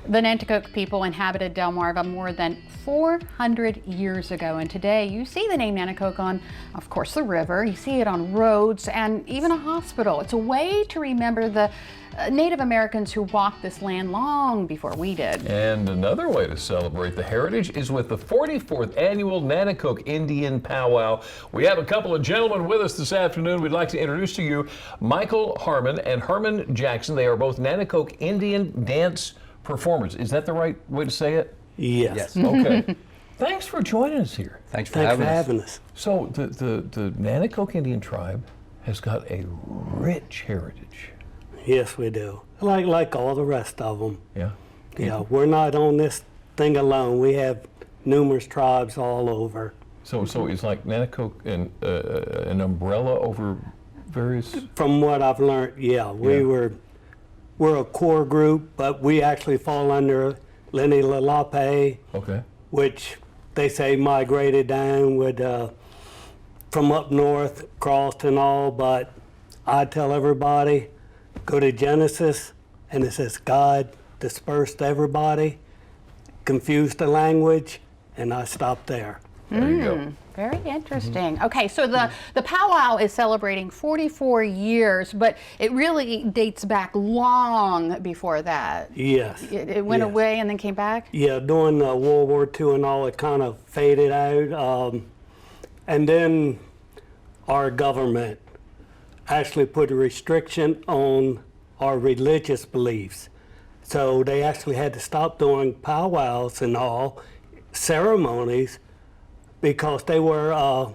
The Nanticoke people inhabited Delmarva more than 400 years ago, and today you see the name Nanticoke on, of course, the river. You see it on roads and even a hospital. It's a way to remember the Native Americans who walked this land long before we did. And another way to celebrate the heritage is with the 44th Annual Nanticoke Indian Powwow. We have a couple of gentlemen with us this afternoon. We'd like to introduce to you Michael Harmon and Herman Jackson. They are both Nanticoke Indian dance performers. Is that the right way to say it? Yes. Okay. Thanks for joining us here. Thanks for having us. So the Nanticoke Indian tribe has got a rich heritage. Yes, we do. Like all the rest of them. Yeah. Yeah, we're not on this thing alone. We have numerous tribes all over. So it's like Nanticoke and an umbrella over various. From what I've learned, we're a core group, but we actually fall under Lenni Lenape, Okay. which they say migrated down with from up north, crossed and all. But I tell everybody, go to Genesis, and it says God dispersed everybody, confused the language, and I stopped there. There you go. Very interesting. Okay, so the powwow is celebrating 44 years, but it really dates back long before that. Yes. It went away and then came back? Yeah, during World War II and all, it kind of faded out. And then our government actually put a restriction on our religious beliefs. So they actually had to stop doing powwows and all, ceremonies, because they were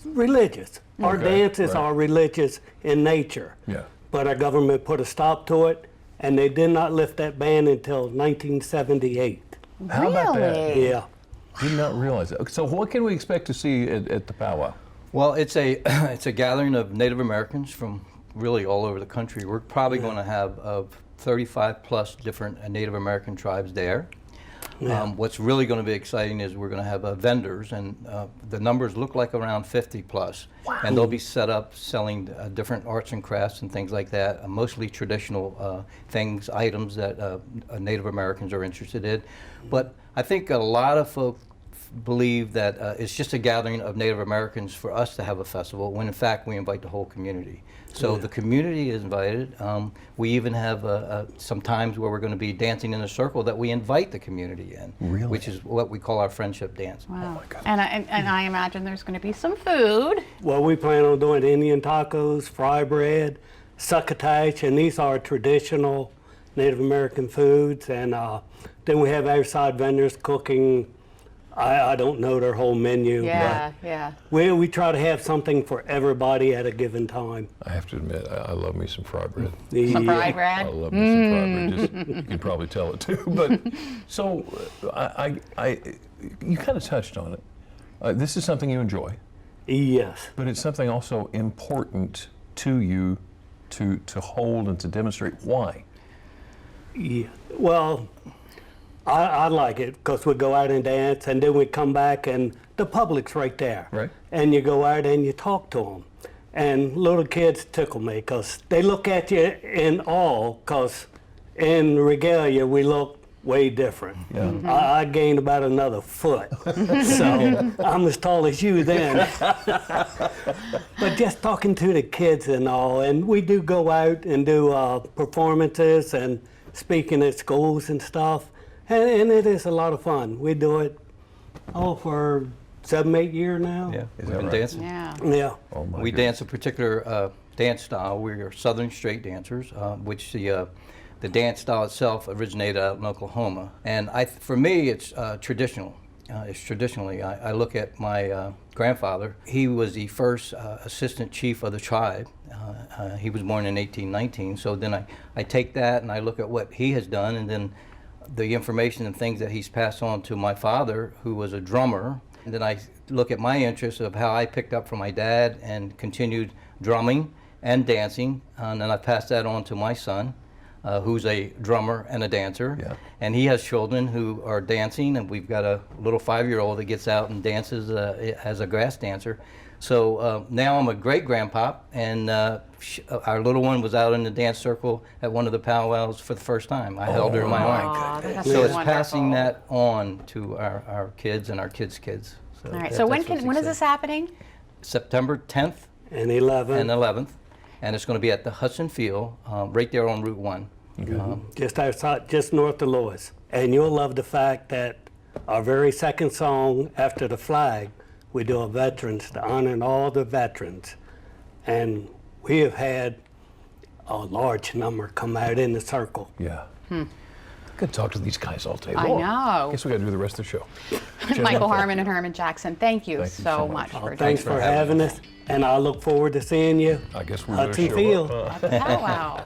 religious. Our dances are religious in nature. Yeah. But our government put a stop to it, and they did not lift that ban until 1978. How about that? Yeah. Did not realize that. So what can we expect to see at the powwow? Well, it's a gathering of Native Americans from really all over the country. We're probably going to have 35 plus different Native American tribes there. Yeah. What's really going to be exciting is we're going to have vendors, and the numbers look like around 50 plus. Wow. And they'll be set up selling different arts and crafts and things like that, mostly traditional things, items that Native Americans are interested in. But I think a lot of folks believe that it's just a gathering of Native Americans for us to have a festival, when in fact we invite the whole community. So the community is invited. We even have some times where we're going to be dancing in a circle that we invite the community in, Really? which is what we call our friendship dance. Wow. Oh my God. And I imagine there's going to be some food. Well, we plan on doing Indian tacos, fry bread, succotash, and these are traditional Native American foods. And then we have outside vendors cooking. I don't know their whole menu, Yeah, but yeah. we try to have something for everybody at a given time. I have to admit, I love me some fry bread. Some fried I bread? love me some fry bread. Just, you can probably tell it too. But so you kind of touched on it. This is something you enjoy, Yes. but it's something also important to you to hold and to demonstrate. Why? Yeah. Well, I like it because we go out and dance, and then we come back and the public's right there. Right. And you go out and you talk to them. And little kids tickle me because they look at you in awe, because in regalia we look way different. Yeah. I gained about another foot, so I'm as tall as you then. But just talking to the kids and all, and we do go out and do performances and speaking at schools and stuff. And it is a lot of fun. We do it for 7-8 years now. Yeah, Is we've that been right? dancing. Yeah. Yeah. Oh my We goodness. dance a particular dance style. We are Southern straight dancers, which the dance style itself originated out in Oklahoma. And for me, it's traditional. It's traditionally. I look at my grandfather. He was the first assistant chief of the tribe. He was born in 1819. So then I take that and I look at what he has done, and then the information and things that he's passed on to my father, who was a drummer. And then I look at my interests of how I picked up from my dad and continued drumming and dancing. And then I passed that on to my son, who's a drummer and a dancer. Yeah. And he has children who are dancing, and we've got a little 5-year-old that gets out and dances as a grass dancer. So now I'm a great-grandpa, and our little one was out in the dance circle at one of the powwows for the first time. I held her in my arm. That's So it's wonderful. passing that on to our kids and our kids' kids. So All right. So when that's what's is this exciting. happening? September 10th And 11, and 11th, and it's going to be at the Hudson Field, right there on Route 1. just outside, just north of Lewis. And you'll love the fact that our very second song after the flag, we do a veterans to honor all the veterans. And we have had a large number come out in the circle. Yeah. I could talk to these guys all day I long. know. Guess we got to do the rest of the show. Michael Harmon and Herman Jackson, thank you Thank you so so much. much for Thanks for having us, and I look forward to seeing you I guess we're going to Hudson show Field. up. the powwow.